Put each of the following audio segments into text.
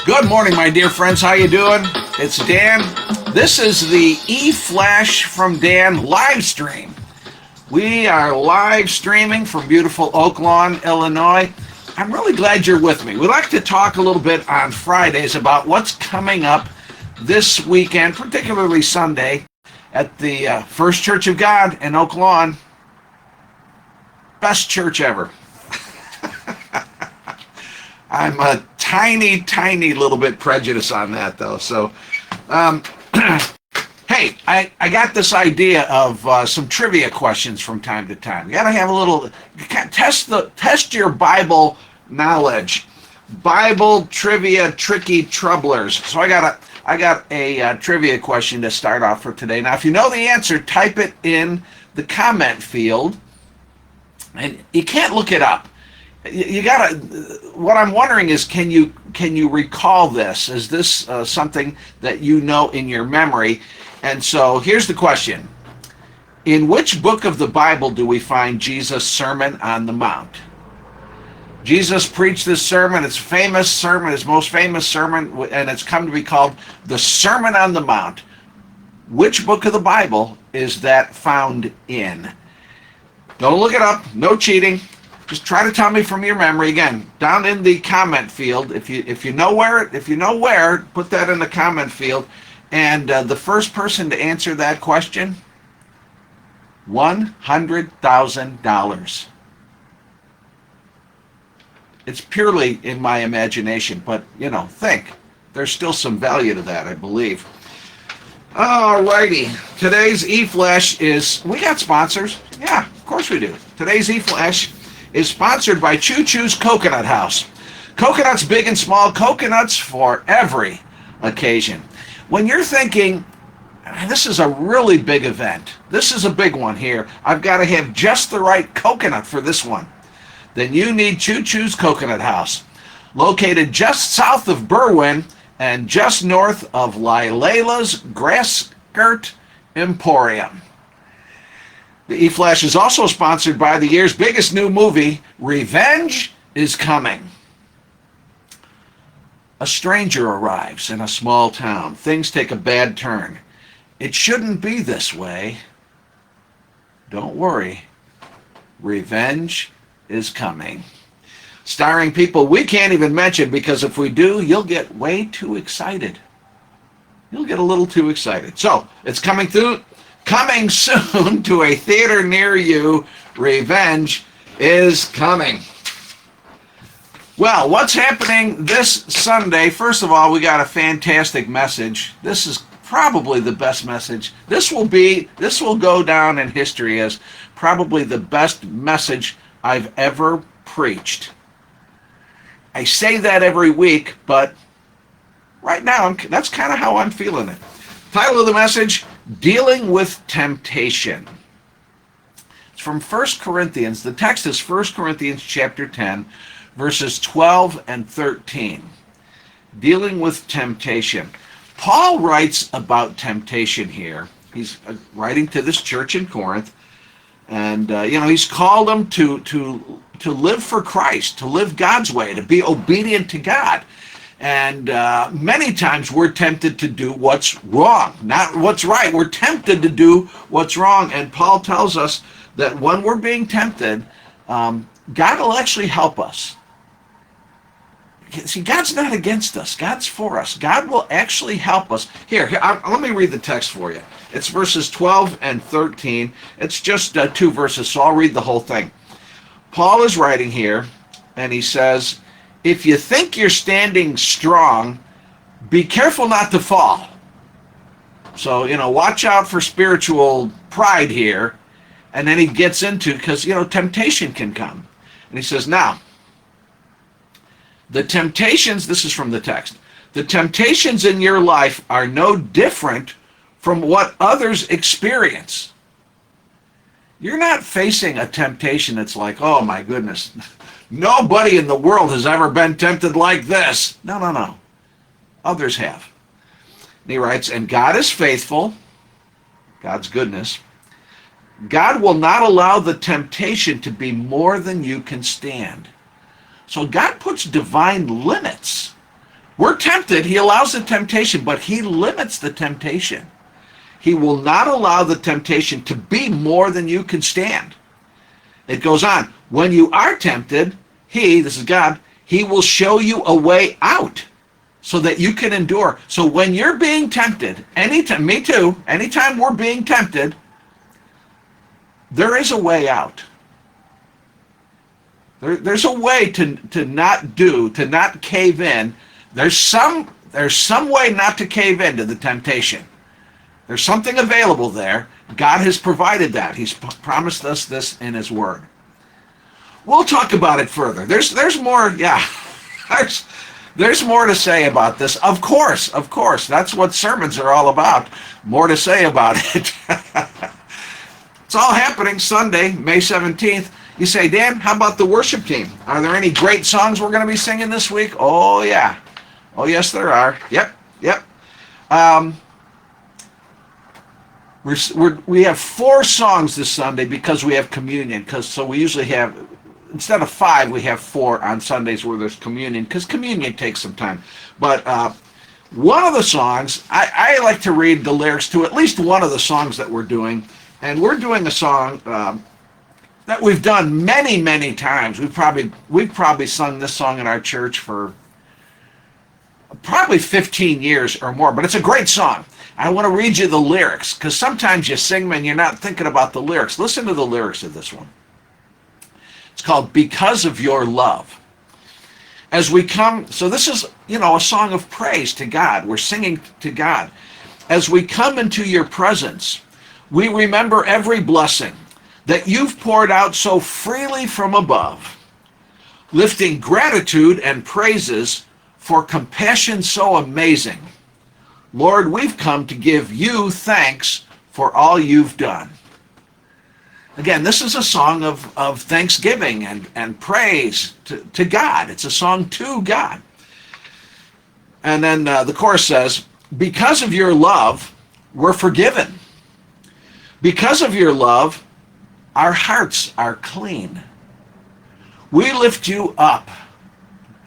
Good morning, my dear friends. How you doing? It's Dan. This is the E-Flash from Dan live stream. We are live streaming from beautiful Oak Lawn, Illinois. I'm really glad you're with me. We like to talk a little bit on Fridays about what's coming up this weekend, particularly Sunday, at the First Church of God in Oak Lawn. Best church ever. I'm a tiny little bit prejudiced on that, though. So, hey, I got this idea of some trivia questions from time to time. You got to have a little test your Bible knowledge. Bible trivia tricky troublers. So I got a trivia question to start off for today. Now, if you know the answer, type it in the comment field, and you can't look it up. You gotta. What I'm wondering is, can you recall this? Is this something that you know in your memory? And so here's the question: in which book of the Bible do we find Jesus' Sermon on the Mount? Jesus preached this sermon. It's a famous sermon, his most famous sermon, and it's come to be called the Sermon on the Mount. Which book of the Bible is that found in? Don't look it up. No cheating. Just try to tell me from your memory. Again, down in the comment field. If you know where, put that in the comment field. And the first person to answer that question, $100,000. It's purely in my imagination, but think. There's still some value to that, I believe. Alrighty. Today's E-Flash is, we got sponsors. Yeah, of course we do. Today's E-Flash is sponsored by Choo Choo's Coconut House. Coconuts big and small, coconuts for every occasion. When you're thinking, this is a really big event, this is a big one here, I've got to have just the right coconut for this one, then you need Choo Choo's Coconut House. Located just south of Berwyn and just north of Lila's Grass Skirt Emporium. The E-Flash is also sponsored by the year's biggest new movie, Revenge is Coming. A stranger arrives in a small town. Things take a bad turn. It shouldn't be this way. Don't worry. Revenge is coming. Starring people we can't even mention, because if we do, you'll get way too excited. You'll get a little too excited. So, it's coming soon to a theater near you. Revenge is coming. Well, what's happening this Sunday? First of all, we got a fantastic message. This is probably the best message. This will go down in history as probably the best message I've ever preached. I say that every week, but right now that's kind of how I'm feeling it. Title of the message: Dealing with Temptation. It's from 1 Corinthians. The text is 1 Corinthians chapter 10, verses 12 and 13. Dealing with temptation. Paul writes about temptation here. He's writing to this church in Corinth, and he's called them to live for Christ, to live God's way, to be obedient to God. And many times we're tempted to do what's wrong, not what's right. We're tempted to do what's wrong. And Paul tells us that when we're being tempted, God will actually help us. See, God's not against us. God's for us. God will actually help us. Here, let me read the text for you. It's verses 12 and 13. It's just 2 verses, so I'll read the whole thing. Paul is writing here, and he says, if you think you're standing strong, be careful not to fall. So, watch out for spiritual pride here. And then he gets into, because, temptation can come. And he says, now, the temptations, this is from the text, the temptations in your life are no different from what others experience. You're not facing a temptation that's like, oh my goodness, nobody in the world has ever been tempted like this. No. Others have. And he writes, and God is faithful, God's goodness. God will not allow the temptation to be more than you can stand. So God puts divine limits We're tempted. He allows the temptation, but he limits the temptation. He will not allow the temptation to be more than you can stand. It goes on. When you are tempted, he, this is God, he will show you a way out so that you can endure. So when you're being tempted, anytime, me too, anytime we're being tempted, there is a way out. There's a way to not cave in. There's some way not to cave into the temptation. There's something available there. God has provided that. He's promised us this in his word. We'll talk about it further. There's more, yeah. There's more to say about this. Of course. That's what sermons are all about. More to say about it. It's all happening Sunday, May 17th. You say, Dan, how about the worship team? Are there any great songs we're going to be singing this week? Oh, yeah. Oh, yes, there are. Yep. We have 4 songs this Sunday because we have communion. So we usually have, instead of 5, we have 4 on Sundays where there's communion, because communion takes some time. But one of the songs, I like to read the lyrics to at least one of the songs that we're doing. And we're doing a song that we've done many, many times. We've probably sung this song in our church for probably 15 years or more, but it's a great song. I want to read you the lyrics, because sometimes you sing them and you're not thinking about the lyrics. Listen to the lyrics of this one. It's called Because of Your Love. As we come, so this is, a song of praise to God. We're singing to God. As we come into your presence, we remember every blessing that you've poured out so freely from above, lifting gratitude and praises for compassion so amazing. Lord, we've come to give you thanks for all you've done. Again, this is a song of thanksgiving and praise to God. It's a song to God. And then the chorus says, because of your love, we're forgiven. Because of your love, our hearts are clean. We lift you up.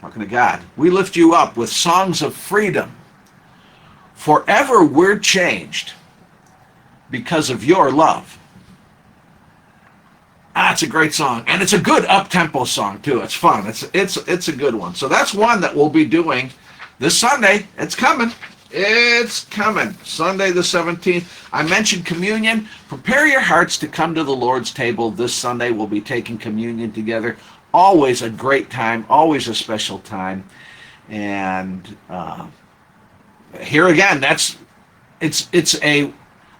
Talking to God. We lift you up with songs of freedom. Forever we're changed because of your love. It's a great song, and it's a good up-tempo song too. It's fun. It's a good one. So that's one that we'll be doing this Sunday. It's coming. It's coming. Sunday the 17th. I mentioned communion. Prepare your hearts to come to the Lord's table this Sunday. We'll be taking communion together. Always a great time. Always a special time. And here again,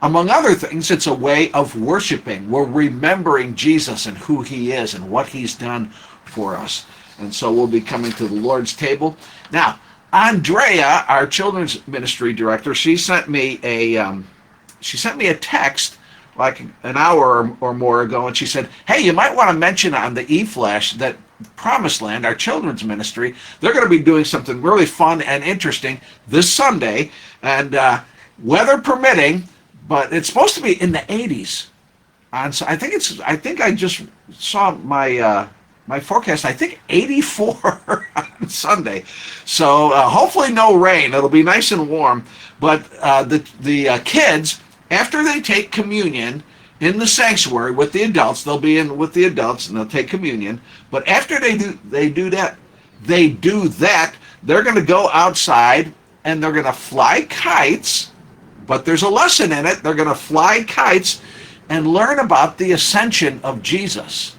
among other things, it's a way of worshiping. We're remembering Jesus and who he is and what he's done for us. And so we'll be coming to the Lord's table. Now, Andrea, our children's ministry director, she sent me a text like an hour or more ago, and she said, hey, you might want to mention on the eFlash that Promised Land, our children's ministry, they're going to be doing something really fun and interesting this Sunday, and weather permitting, but it's supposed to be in the 80s. I think I just saw my forecast. I think 84 on Sunday. So hopefully no rain. It'll be nice and warm. But the kids, after they take communion in the sanctuary with the adults, they'll be in with the adults and they'll take communion. But after they do that, they're going to go outside and they're going to fly kites. But there's a lesson in it. They're going to fly kites and learn about the ascension of Jesus.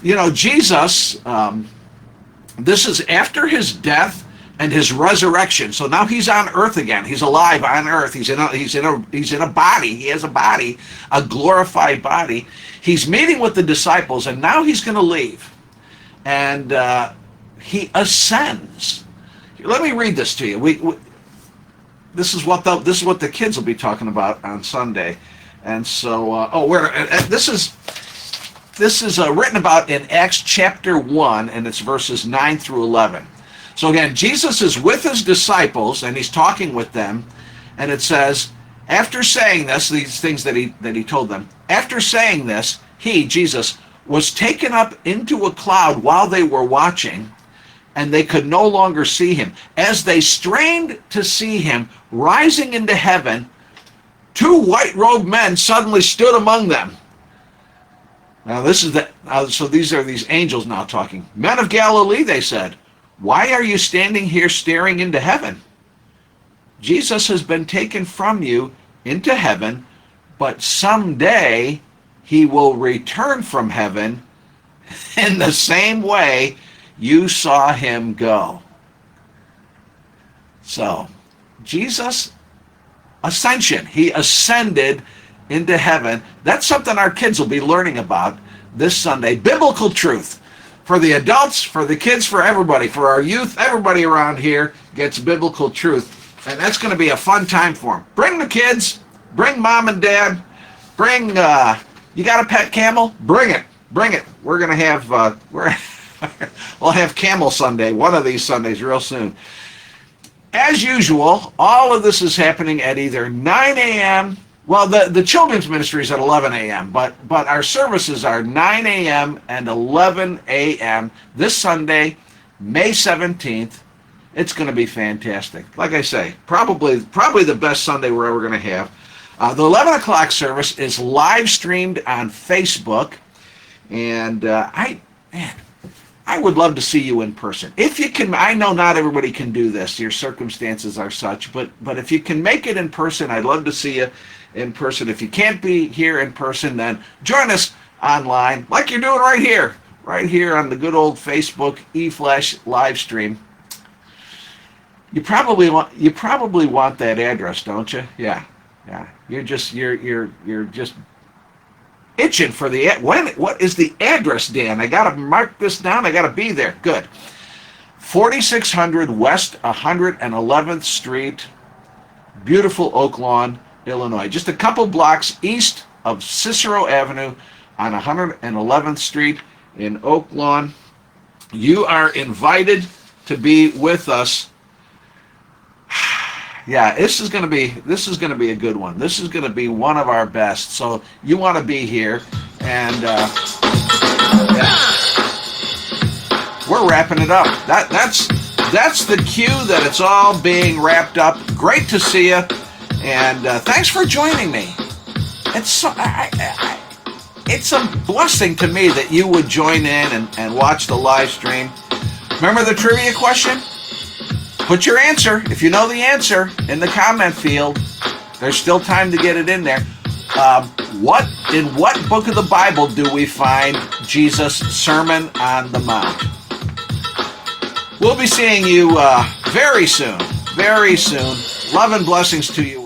Jesus, this is after his death and his resurrection. So now he's on earth again. He's alive on earth. He's in a body. He has a body, a glorified body. He's meeting with the disciples, and now he's going to leave. And he ascends. Let me read this to you. This is what the kids will be talking about on Sunday. And so, this is written about in Acts chapter 1, and it's verses 9 through 11. So again, Jesus is with his disciples, and he's talking with them, and it says, after saying this, these things that he told them, after saying this, he, Jesus, was taken up into a cloud while they were watching, and they could no longer see him. As they strained to see him rising into heaven, two white-robed men suddenly stood among them. Now so these are these angels now talking. Men of Galilee, they said, why are you standing here staring into heaven? Jesus has been taken from you into heaven, but someday he will return from heaven in the same way you saw him go. So, Jesus' ascension, he ascended into heaven. That's something our kids will be learning about this Sunday. Biblical truth. For the adults, for the kids, for everybody, for our youth, everybody around here gets biblical truth. And that's going to be a fun time for them. Bring the kids, bring mom and dad, bring, you got a pet camel? Bring it. Bring it. We're going to have, we'll have Camel Sunday, one of these Sundays real soon. As usual, all of this is happening at either 9 a.m., well, the children's ministry is at 11 a.m., but our services are 9 a.m. and 11 a.m. this Sunday, May 17th. It's going to be fantastic. Like I say, probably the best Sunday we're ever going to have. The 11 o'clock service is live streamed on Facebook, and I would love to see you in person. If you can, I know not everybody can do this. Your circumstances are such, but if you can make it in person, I'd love to see you in person. If you can't be here in person, then join us online, like you're doing right here on the good old Facebook eFlash live stream. You probably want that address, don't you? Yeah. You're just itching for the what is the address, Dan? I gotta mark this down. I gotta be there. Good. 4600 West 111th Street, beautiful Oak Lawn, Illinois. Just a couple blocks east of Cicero Avenue on 111th Street in Oak Lawn. You are invited to be with us. Yeah, this is going to be a good one. This is going to be one of our best. So you want to be here, and we're wrapping it up. That's the cue that it's all being wrapped up. Great to see you, and thanks for joining me. It's a blessing to me that you would join in and watch the live stream. Remember the trivia question? Put your answer, if you know the answer, in the comment field. There's still time to get it in there. In what book of the Bible do we find Jesus' Sermon on the Mount? We'll be seeing you very soon. Love and blessings to you.